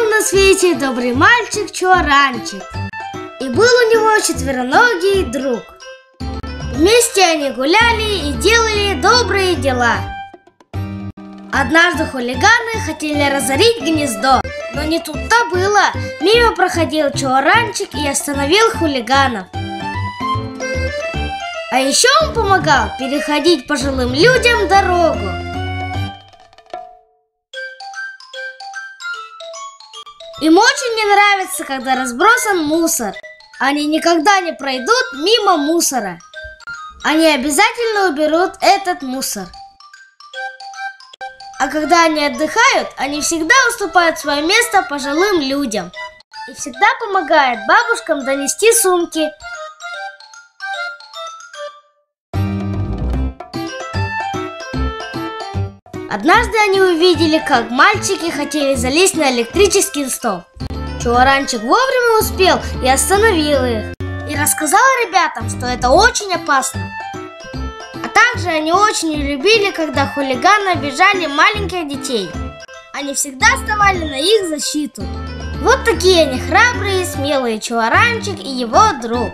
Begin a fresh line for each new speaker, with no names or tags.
Жил на свете добрый мальчик Чуаранчик, и был у него четвероногий друг. Вместе они гуляли и делали добрые дела. Однажды хулиганы хотели разорить гнездо, но не тут-то было. Мимо проходил Чуаранчик и остановил хулиганов. А еще он помогал переходить пожилым людям дорогу. Им очень не нравится, когда разбросан мусор. Они никогда не пройдут мимо мусора. Они обязательно уберут этот мусор. А когда они отдыхают, они всегда уступают свое место пожилым людям. И всегда помогают бабушкам донести сумки. Однажды они увидели, как мальчики хотели залезть на электрический столб. Чуаранчик вовремя успел и остановил их. И рассказал ребятам, что это очень опасно. А также они очень не любили, когда хулиганы обижали маленьких детей. Они всегда вставали на их защиту. Вот такие они храбрые, смелые Чуаранчик и его друг.